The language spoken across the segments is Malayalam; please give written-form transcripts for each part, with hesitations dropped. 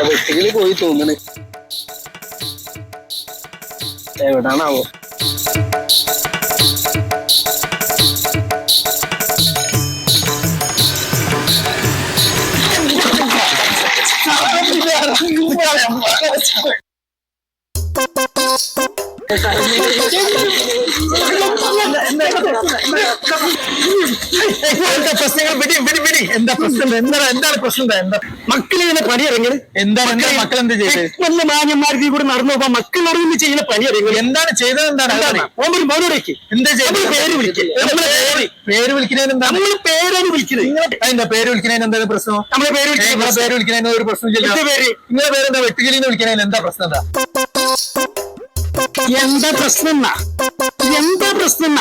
വെട്ടികളി പോയി തോന്നണ്. എവിടാണാവോ? എന്താ പ്രശ്നം? എന്താണ് പ്രശ്നം? എന്താ മക്കളിങ്ങനെ പണി ഇറങ്ങിയത്? എന്താണ് മക്കൾ എന്ത് ചെയ്ത്? വല്ല മാന്യന്മാർക്ക് കൂടെ നടന്നു പോകാൻ മക്കൾ അറിയുന്ന ചെയ്യുന്ന പണി ഇറങ്ങി. എന്താണ് ചെയ്തത്? എന്താണ് മോനോടേക്ക് എന്താ ചെയ്തത്? പേര് വിളിക്കുക. പേര് വിളിക്കുന്നതിന് എന്താ? നമ്മൾ പേരാണ് വിളിക്കുന്നത്. അതിന്റെ പേര് വിളിക്കുന്നതിന് എന്താ പ്രശ്നം? നമ്മളെ പേര് വിളിക്കുന്നതിന് ഒരു പ്രശ്നം. നിങ്ങളെ പേരെന്താ? വെട്ടുകിളിന്ന് വിളിക്കുന്നതിന് എന്താ പ്രശ്നം? എന്താ പ്രശ്നം? എന്താ പ്രശ്നം?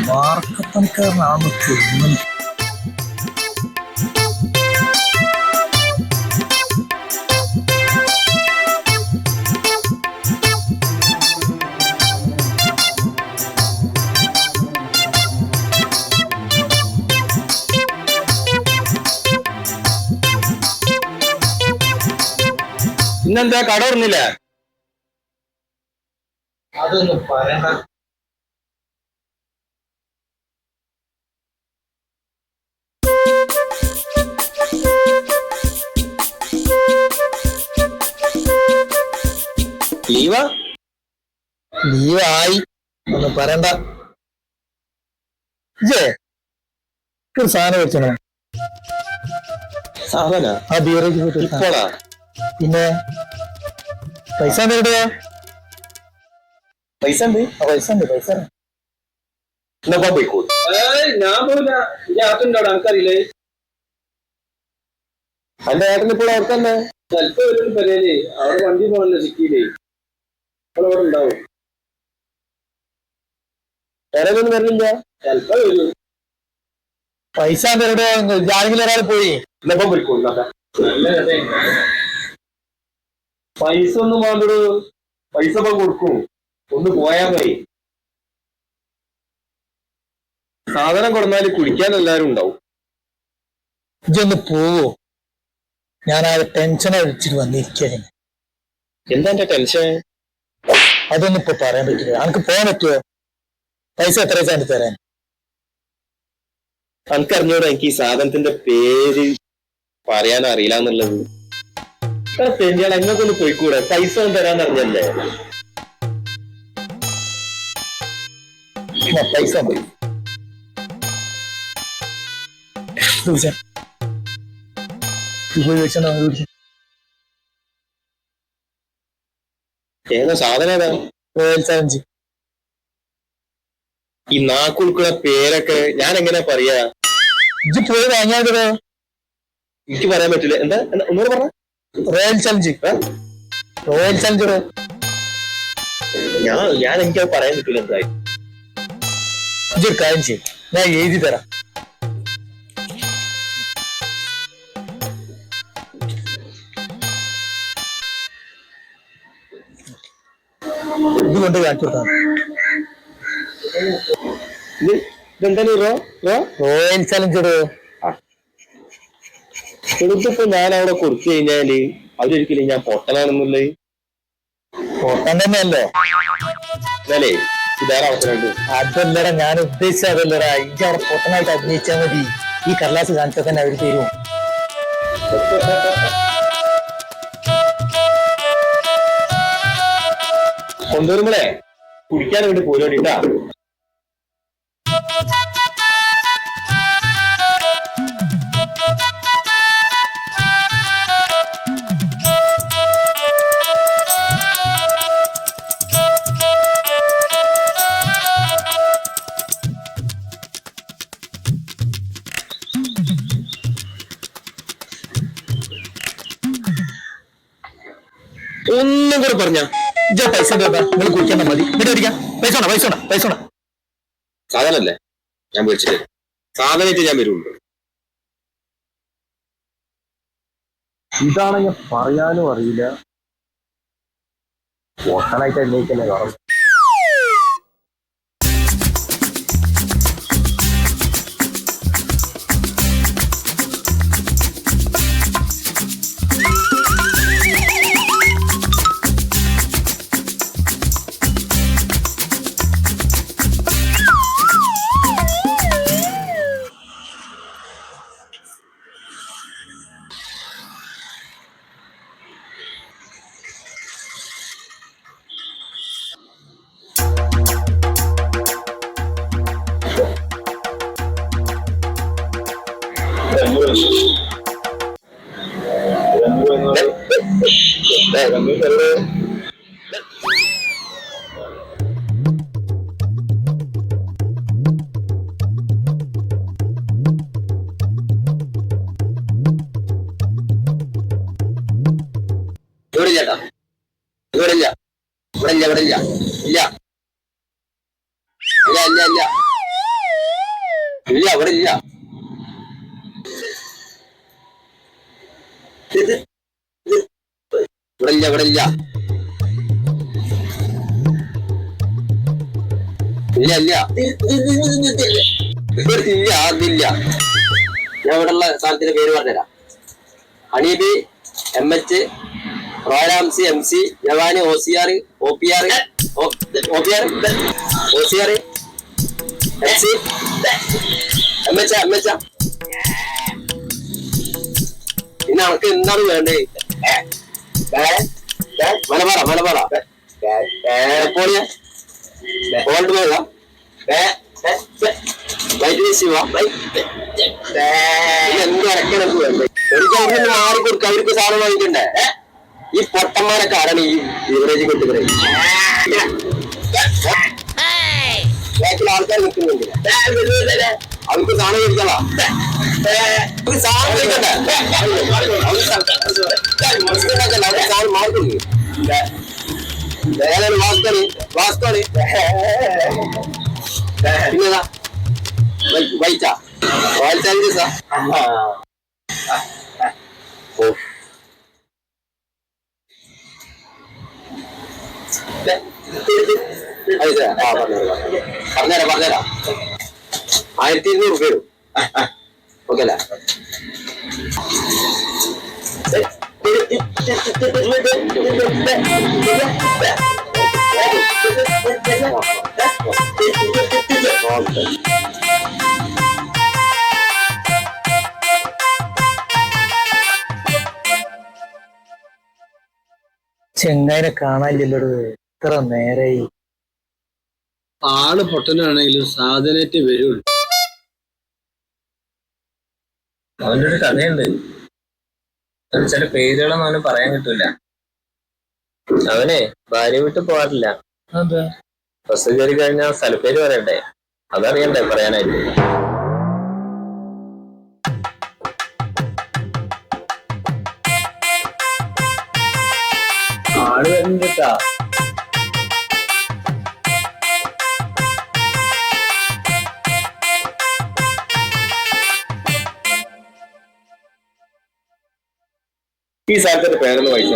വാർക്കപ്പണിക്കാരനാണ് തോന്നുന്നു. ഇന്നെന്താ കട തുറന്നില്ല? അതൊന്നും പറയണ്ട. ലീവായി ഒന്നും പറയണ്ട. ഒരു സാധനം വെച്ചോ. സാധന ആ ബീറേക്ക് പോയിട്ട് പിന്നെ പൈസ എവിടെയാ? പൈസ ഉണ്ട്. ഞാൻ പോയില്ല. എനിക്കറിയില്ലേ? എന്റെ ഏട്ടൻ ഇപ്പോൾ അവിടെ തന്നെ. ചിലപ്പോ ഒരു പരിപാടി അവിടെ വണ്ടി പോകണല്ലോ സിറ്റിയിലേ. അവിടെ ഉണ്ടാവും. വേറെയൊന്നും വരില്ല. ചിലപ്പോ വരും. പൈസ എവിടെ? ആരെങ്കിലും ഒരാൾ പോയി ഇന്നപ്പം പോയിക്കോളൂ. പൈസ ഒന്നും വേണ്ടോ? പൈസ ഇപ്പം കൊടുക്കും. ഒന്ന് പോയാ മതി. സാധനം കൊടുന്നാല് കുടിക്കാൻ എല്ലാരും ഉണ്ടാവും. ഇതൊന്ന് പോവോ? ഞാൻ ആ ടെൻഷൻ അടിച്ചിട്ട് വന്നിരിക്കുകയാണ്. എന്താ എന്റെ ടെൻഷൻ? അതൊന്നും ഇപ്പൊ പറയാൻ പറ്റില്ല. എനിക്ക് പോകാൻ പറ്റുമോ? പൈസ എത്ര തരാൻ? എനിക്കറിഞ്ഞൂടാ. എനിക്ക് ഈ സാധനത്തിന്റെ പേര് പറയാൻ അറിയില്ല എന്നുള്ളത്. തെഞ്ഞാൽ എങ്ങോട്ടൊന്ന് പോയിക്കൂടെ? പൈസ ഒന്നും തരാൻ അറിഞ്ഞല്ലേ? പൈസ ഏതാ സാധനം? ഏതാ? Royal challenge. ഈ നാക്കുൾക്കുള്ള പേരൊക്കെ ഞാൻ എങ്ങനെ പറയാ? ഇത് പോയി വാങ്ങിയാതോ? എനിക്ക് പറയാൻ പറ്റില്ല. എന്താ ഒന്നുകൂടെ പറഞ്ഞ? Royal challenge. റോയൽ ചലഞ്ചർ ഞാൻ എനിക്ക് പറയാൻ പറ്റില്ല. എന്തായി ഇതൊരു കാര്യം ചെയ്യും. ഞാൻ എഴുതി തരാം. ഇതുകൊണ്ട് കാണിച്ചു കൊടുത്താൽ ഇതെന്താ? Royal challenger. ഇതിപ്പോ ഞാൻ അവിടെ കൊടുത്തു കഴിഞ്ഞാല് അവരൊരിക്കലും ഞാൻ പൊട്ടനാണെന്നുള്ളത്. പൊട്ടൻ തന്നെയല്ലേ? അതല്ലടാ ഞാൻ ഉദ്ദേശിച്ചതല്ലടാ. എനിക്ക് അവിടെ പൊട്ടനായിട്ട് അഭിനയിച്ചാൽ മതി. ഈ കടലാസ് കാണിച്ചാൽ തന്നെ അവര് തരും. കൊണ്ടുവരുമ്പോളേ കുടിക്കാൻ വേണ്ടി പോരോടിട്ടാ. ഒന്നും കൂടെ പറഞ്ഞ പൈസ നിങ്ങൾ കുടിക്കാൻ മതി. എന്നിട്ട് അടിക്കാം. പൈസ സാധനല്ലേ ഞാൻ മേടിച്ചിട്ട് സാധനമായിട്ട് ഞാൻ വരുള്ളൂ. ഇതാണ് ഞാൻ പറയാനും അറിയില്ല. പൊട്ടനായിട്ട് അന്വേഷിക്കല്ലേ കാരണം. ചേട്ടാ ഇവിടെ ഇല്ല ഇവിടെ ഇല്ല ഇവിടെ ഇല്ല ഇല്ല ഇല്ല ഇല്ല ഇല്ല ഇല്ല ഇവിടെ ഇല്ല. ഇവിടെ ഇല്ല ഇവിടെ ഇല്ല ഇല്ല ഇല്ല ഇല്ല അതില്ല. ഞാൻ ഇവിടെ ഉള്ള സ്ഥലത്തിന്റെ പേര് പറഞ്ഞുതരാം. ഹണീബി, MH, റോയൽ ആംസി, MC, Jawan, OCR, OPR, MC, MH. പിന്നെ നമുക്ക് എന്താണ് വേണ്ടേ? മലബാറ പോളിയ ഓൾഡ് മേള ശിവ എന്ത് ഇറക്കണം വേണ്ടേ? എനിക്ക് അവിടെ മാറി കൊടുക്ക. അവർക്ക് സാധനം വാങ്ങിക്കണ്ടേ? ഈ പൊട്ടന്മാരൊക്കെ ആരാണ് ഈ ബിവറേജ് കൊണ്ടുവരെ? ആൾക്കാർ നിൽക്കുന്നുണ്ട്. അവർക്ക് സാധനം കഴിക്കണ സാധനം കഴിക്കണ്ടേ? അവർക്ക് സാധനം മാറി കൊടുക്കും. വാസ്കോണി പിന്നെതാ വൈറ്റാ റോയൽ ചാലഞ്ചസാ. പറഞ്ഞുതരാം 1200 രൂപ വരും. ഓക്കെ അല്ലേ? ചെങ്ങായിനെ കാണാനില്ലല്ലോ. എത്ര നേരായി. ആള് പൊട്ടനാണെങ്കിലും സാധനമായിട്ട് വരുള്ളൂ. അവന്റെ ഒരു കഥയുണ്ട്. ചില പേരുകളൊന്നും അവന് പറയാൻ കിട്ടൂല. അവനെ ഭാര്യ വിട്ട് പോകാറില്ല. ബസ് കയറി കഴിഞ്ഞാൽ സ്ഥലപ്പേര് പറയണ്ടേ? അതറിയണ്ടേ പറയാനായിട്ട്? ആള് വരുന്നുണ്ടാ. ഈ സ്ഥലത്തിന്റെ പേരൊന്ന് വായിച്ച.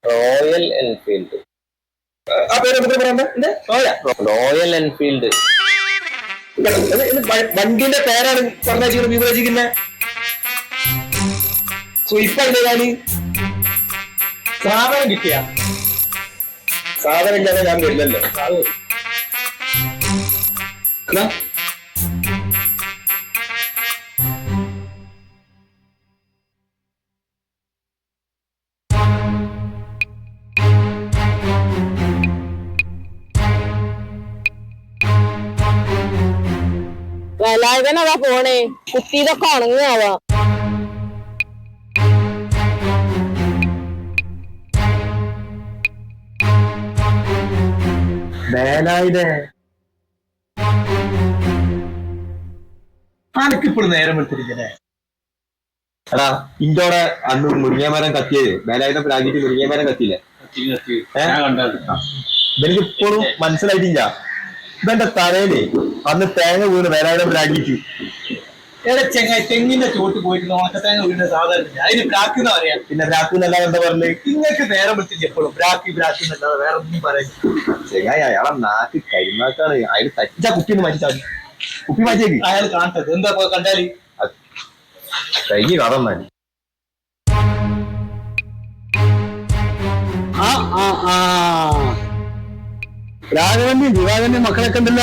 Royal Enfield. ആ പേര് റോയൽ എൻഫീൽഡ്. വണ്ടിന്റെ പേരാണ് പറഞ്ഞിരിക്കുന്നത്. വിവരിക്കുന്നത് സുയിപ്പല്ലേ? സാധനം കിട്ടിയ സാധനം ഇല്ലാതെ ഞാൻ വരില്ലല്ലോ. എന്നാ, വേലായുധനതാ പോണേ, കുത്തിയതൊക്കെ ഉണങ്ങാവാ. വേലായുധേ അനക്കിപ്പോഴും നേരം എടുത്തിരിക്കണേ. എടാ ഇഞ്ചോടെ അന്ന് മുരിങ്ങമരം കത്തിയത് വേലായുധം പ്രാഗിട്ട് മുരിങ്ങമരം കത്തിയില്ലേ? ഇവർക്ക് ഇപ്പോഴും മനസ്സിലായിട്ടില്ല. ഇവന്റെ തലയില് അന്ന് തേങ്ങ വീണ് വേലായുധം പ്രാഗിട്ട്. എവിടെ ചെങ്ങായി തെങ്ങിന്റെ ചോട്ട് പോയിട്ട് ഉണക്കത്തേങ്ങ വീടിന്റെ സാധാരണ അതിന് ബ്രാക്ക് എന്ന് പറയാം. പിന്നെ ബ്രാക്ക് എന്നല്ലാതെ എന്താ പറഞ്ഞത്? നിങ്ങൾക്ക് നേരം എടുത്തില്ല എപ്പോഴും ബ്രാക്ക് എന്നല്ലാതെ വേറെ ഒന്നും പറയും. ചെങ്ങായി അയാളെ നാക്ക് കരിമാക്കാണ്. അയാൾ തച്ച കുപ്പി ഒന്ന് മാറ്റിച്ചാൽ കുപ്പി മാറ്റിയേക്ക്. അയാൾ കാണട്ടത് എന്താ കണ്ടാല് കൈക്ക് കടന്നാല്. രാഘവന്റെയും ദിവാകന്റെയും മക്കളൊക്കെ ഉണ്ടല്ല.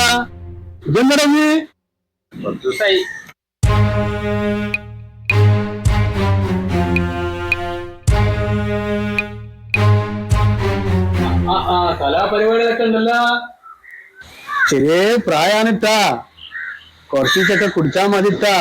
ഇതെന്തടങ്ങ് കുറച്ച് ദിവസമായി. കലാപരിപാടികളൊക്കെ ഉണ്ടല്ല. ചെറിയ പ്രായാണിട്ടാ, കുറച്ചൊക്കെ കുടിച്ചാ മതിട്ടാ.